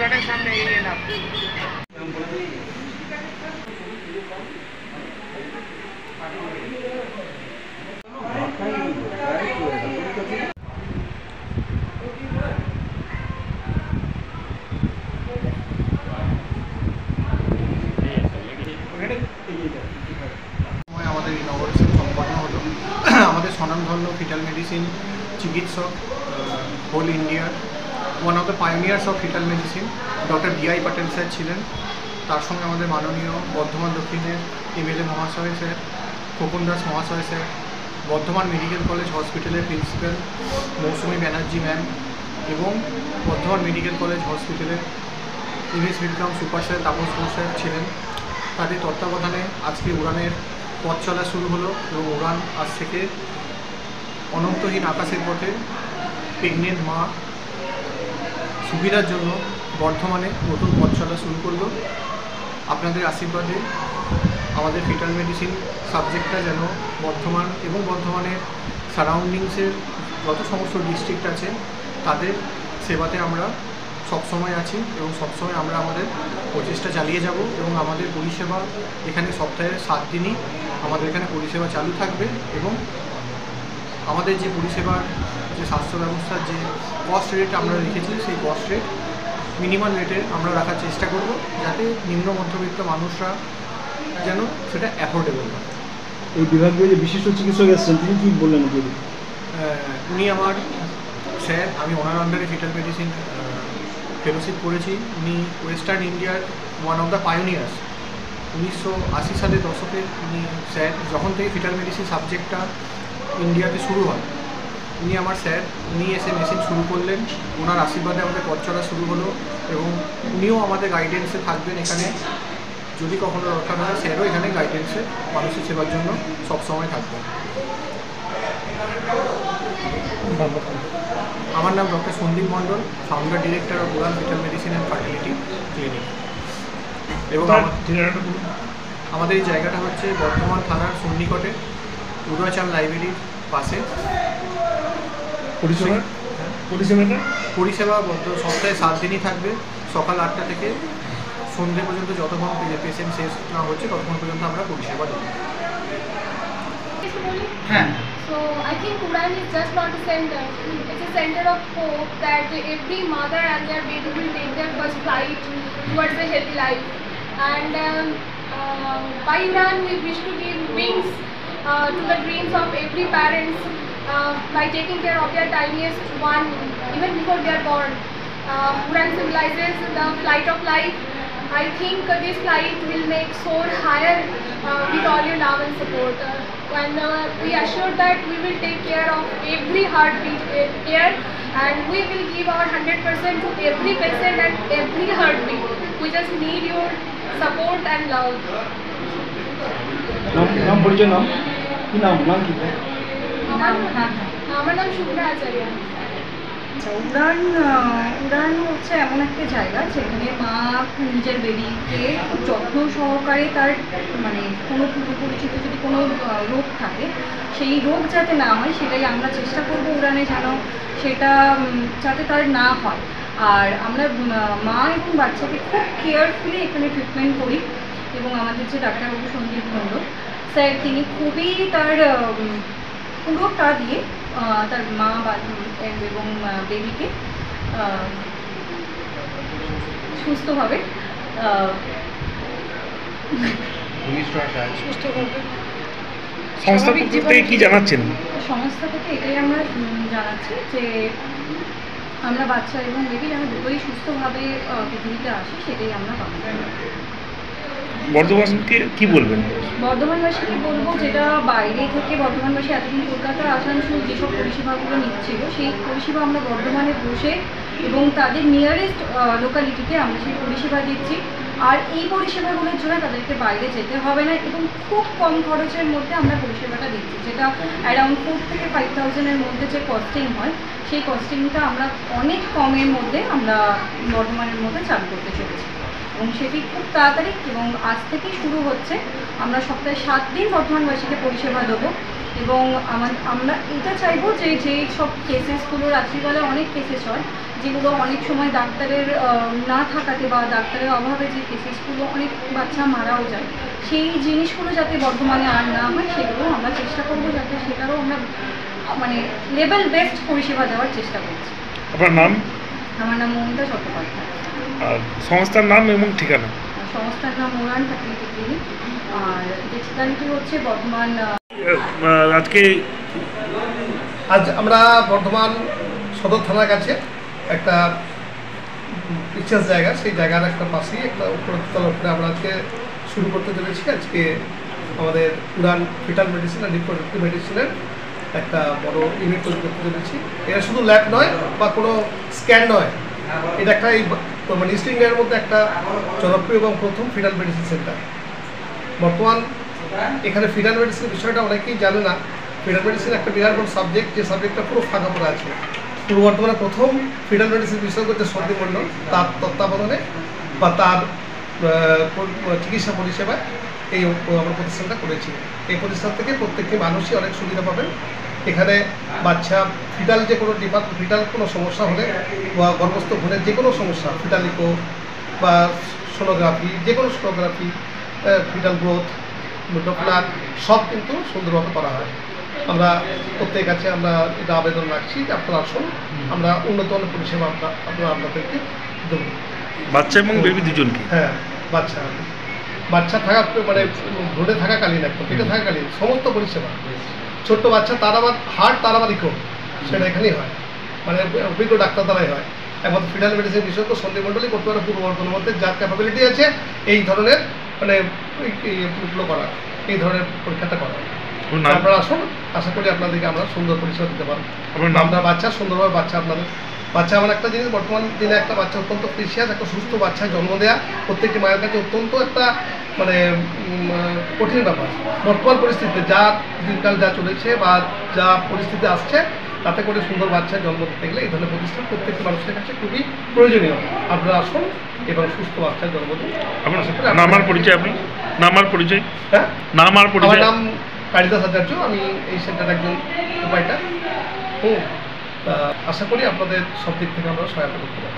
আমাদের স্বনামধন্য fetal medicine চিকিৎসক হোল ইন্ডিয়ার one of the pioneers of fetal medicine doctor B I. Patel sir ছিলেন। তার সঙ্গে আমাদের মাননীয় বর্ধমান দক্ষিণের এমএলএ মহাশয় স্যার, খোকন দাস মহাশয় স্যার, বর্ধমান মেডিকেল কলেজ হসপিটালের প্রিন্সিপাল মৌসুমী ব্যানার্জি ম্যাম এবং বর্ধমান মেডিকেল কলেজ হসপিটালের MS Bikram super sir Tapas Ghosh sir ছিলেন। তাদের তত্ত্বাবধানে আজকে উড়ানের পথ চলা শুরু হলো এবং উড়ান আজ থেকে অনন্তহীন আকাশের পথে প্রেগনেন্ট মা সুবিধার জন্য বর্ধমানে নতুন পথ চলা শুরু করলো। আপনাদের আশীর্বাদে আমাদের ফিটাল মেডিসিন সাবজেক্টটা যেন বর্ধমান এবং বর্ধমানের সারাউন্ডিংসের যত সমস্ত ডিস্ট্রিক্ট আছে তাদের সেবাতে আমরা সবসময় আছি এবং সবসময় আমরা আমাদের প্রচেষ্টা চালিয়ে যাব এবং আমাদের পরিষেবা এখানে সপ্তাহে 7 দিনই আমাদের এখানে পরিষেবা চালু থাকবে এবং আমাদের যে পরিষেবার যে স্বাস্থ্য ব্যবস্থার যে কস্ট রেট আমরা রেখেছি সেই কস্ট রেট মিনিমাম রেটে আমরা রাখার চেষ্টা করব যাতে নিম্ন মধ্যবিত্ত মানুষরা যেন সেটা অ্যাফোর্ডেবল হয়। এই বিভাগীয় যে বিশিষ্ট চিকিৎসক এসেছেন তিনি কী বললেন? উনি আমার স্যার, আমি ওনার আন্ডারে ফিটাল মেডিসিন ফেলোশিপ করেছি। উনি ওয়েস্টার্ন ইন্ডিয়ার ওয়ান অফ দ্য পায়োনিয়ার্স। 1980 সালের দশকে উনি স্যার, যখন থেকে ফিটাল মেডিসিন সাবজেক্টটা ইন্ডিয়াতে শুরু হয় উনি আমার স্যার, উনি এসে মেশিন শুরু করলেন। ওনার আশীর্বাদে আমাদের পথ চলা শুরু হলো এবং উনিও আমাদের গাইডেন্সে থাকবেন এখানে। যদি কখনো দরকার হয় স্যারও এখানে গাইডেন্সে মানুষের সেবার জন্য সবসময় থাকবেন। আমার নাম doctor Sandip Mondal, founder director of Uran fetal medicine and fertility clinic. এবং আমাদের এই জায়গাটা হচ্ছে বর্ধমান থানার সন্নিকটে উদয়চাঁদ লাইব্রেরির পাশে। পরিষেবা সপ্তাহে 7 দিনই থাকবে, সকাল 8টা থেকে সন্ধ্যে পর্যন্ত। যতক্ষণ পেশেন্ট শেষ না হচ্ছে ততক্ষণ পর্যন্ত আমরা পরিষেবা দেবো। হ্যাঁ। So I think Udan is just not a center. It's a center of hope that every mother and their baby will take their first flight towards a healthy life. And by Udan we wish to give wings to the dreams of every parents by taking care of their tiniest one even before they are born. Udan symbolizes the flight of life. I think this flight will make soar higher with all your love and support. And we assure that we will take care of every heartbeat here, and we will give our 100% to every patient and every heartbeat. We just need your support and love. আমার নাম শুভ্রা আচার্য। উড়ান হচ্ছে এমন একটা জায়গা যেখানে মা নিজের বেবিকে খুব যত্ন সহকারে তার মানে কোনো পরিচিত যদি কোনো রোগ থাকে সেই রোগ যাতে না হয় সেটাই আমরা চেষ্টা করবো উড়ানে, যেন সেটা যাতে তার না হয়। আর আমরা মা এবং বাচ্চাকে খুব কেয়ারফুলি এখানে ট্রিটমেন্ট করি এবং আমাদের যে ডাক্তারবাবু সন্দীপ মণ্ডল স্যার তিনি খুবই তার পুরোটা দিয়ে তার মা এবং বেবিকে সুস্থভাবে সংস্থা থেকে কি জানাচ্ছেন? সংস্থা থেকে এটাই আমরা জানাচ্ছি যে আমরা বাচ্চা এবং বেবি যেন দুটোই সুস্থভাবে পৃথিবীতে আসে সেটাই আমরা পাবো। বর্ধমানকে কি বলবেন? বর্ধমানবাসীকে বলবো, যেটা বাইরে থেকে বর্ধমানবাসী এতদিন কলকাতা আসানসোল যেসব পরিষেবাগুলো নিচ্ছিল সেই পরিষেবা আমরা বর্ধমানে বসে এবং তাদের নিয়ারেস্ট লোকালিটিতে আমরা সেই পরিষেবা দিচ্ছি। আর এই পরিষেবাগুলোর জন্য তাদেরকে বাইরে যেতে হবে না এবং খুব কম খরচের মধ্যে আমরা পরিষেবাটা দিচ্ছি, যেটা অ্যারাউন্ড 4 থেকে 5,000-এর মধ্যে যে কস্টিং হয় সেই কস্টিংটা আমরা অনেক কমের মধ্যে আমরা বর্ধমানের মধ্যে চালু করতে চলেছি এবং সেটি খুব তাড়াতাড়ি এবং আজ থেকেই শুরু হচ্ছে। আমরা সপ্তাহে 7 দিন বর্ধমানবাসীকে পরিষেবা দেবো এবং আমরা এটা চাইবো যে যেই সব কেসেসগুলো রাত্রিবেলায় অনেক কেসেস হয় যেগুলো অনেক সময় ডাক্তারের না থাকাতে বা ডাক্তারের অভাবে যে কেসেসগুলো অনেক বাচ্চা মারাও যায়, সেই জিনিসগুলো যাতে বর্ধমানে আর না হয় সেগুলো আমরা চেষ্টা করবো, যাতে সেটারও আমরা মানে লেভেল বেস্ট পরিষেবা দেওয়ার চেষ্টা করছি। আপনার নাম? আমার নাম মমতা চট্টোপাধ্যায়। আর সংস্থার নাম এবং ঠিকানা? সংস্থার নাম উড়ান ফার্টিলিটি ক্লিনিক, আর যে ঠিকানাটি হচ্ছে বর্ধমান। আজকে আজ আমরা বর্ধমান সদর থানার কাছে একটা বিশেষ জায়গা, সেই জায়গার একটা পাশেই একটা উপরের তলার উপরে আমরা আজকে শুরু করতে চলেছি। আজকে আমাদের উড়ান ফিটাল মেডিসিন আর রিপ্রোডাক্টিভ মেডিসিনের একটা বড় ইউনিট তৈরি করতে চলেছি। এটা শুধু ল্যাব নয় বা কোনো স্ক্যান নয়, এটা একটা মানে ইস্ট ইন্ডিয়ার মধ্যে একটা জনপ্রিয় এবং প্রথম ফিটাল মেডিসিন সেন্টার। বর্তমান এখানে ফিটাল মেডিসিনের বিষয়টা অনেকেই জানে না। ফিটাল মেডিসিন একটা বিরাট বড় সাবজেক্ট, যে সাবজেক্টটা পুরো ফাঁকা পড়ে আছে। পূর্ব বর্তমানে প্রথম ফিটাল মেডিসিন বিশেষজ্ঞ যে সন্দীপ মণ্ডল, তার তত্ত্বাবধানে বা তার চিকিৎসা পরিষেবায় এই আমরা প্রতিষ্ঠানটা করেছি। এই প্রতিষ্ঠান থেকে প্রত্যেকটি মানুষই অনেক সুবিধা পাবেন। এখানে বাচ্চা ফিটাল যে কোনো ফিটাল কোনো সমস্যা হলে বা গর্ভস্থ ভ্রূণের যে কোনো সমস্যা, ফিটালিকো বা সোনোগ্রাফি, যে কোনো সোনোগ্রাফি, ফিটাল গ্রোথ, ডপলার, সব কিন্তু সুন্দরভাবে করা হয়। আমরা প্রত্যেক কাছে আমরা এটা আবেদন রাখছি যে আপনারা আসুন, আমরা উন্নত মানের পরিষেবা আপনাদেরকে দেবো। বাচ্চা এবং বেবি দুজনকে? হ্যাঁ, বাচ্চা থাকা মানে ভ্রূণে থাকাকালীন, একটা পেটে থাকাকালীন সমস্ত পরিষেবা। ছোট্ট বাচ্চা তার আবার হার্ট, তার আবার ইকো, সেটা এখানেই হয়, মানে অভিজ্ঞ ডাক্তার দ্বারাই হয়। একমাত্র ফিটাল মেডিসিন বিশেষজ্ঞ সন্দীপ মণ্ডলই করতে পারে পূর্ব বর্ধমানের মধ্যে, যার ক্যাপাবিলিটি আছে এই ধরনের মানে এগুলো করার, এই ধরনের পরীক্ষাটা করার। আপনারা আসুন, আশা করি আপনাদেরকে আমরা সুন্দর পরিষেবা দিতে পারবো। আমরা বাচ্চা সুন্দরভাবে বাচ্চা এমন একটা জিনিস, বর্তমান দিনে একটা বাচ্চা অত্যন্ত প্রিসিয়াস, একটা সুস্থ বাচ্চা জন্ম দেওয়া প্রত্যেকটি মায়ের কাছে অত্যন্ত একটা মানে কঠিন ব্যাপার। বর্তমান পরিস্থিতিতে যা দিনকাল যা চলেছে বা যা পরিস্থিতি আসছে, তাতে করে সুন্দর বাচ্চা জন্ম দিতে গেলে এই ধরনের প্রতিষ্ঠান প্রত্যেকটি মানুষের কাছে খুবই প্রয়োজনীয়। আপনারা আসুন এবং সুস্থ বাচ্চার জন্ম দিন। নাম আর পরিচয়? আপনি নাম আর পরিচয়? হ্যাঁ, নাম আর পরিচয়? আমার নাম কালিদাস আচার্য, আমি এই সেন্টারের একজন উপায়টা। আশা করি আপনাদের সব দিক থেকে আমরা সহায়তা করতে পারি।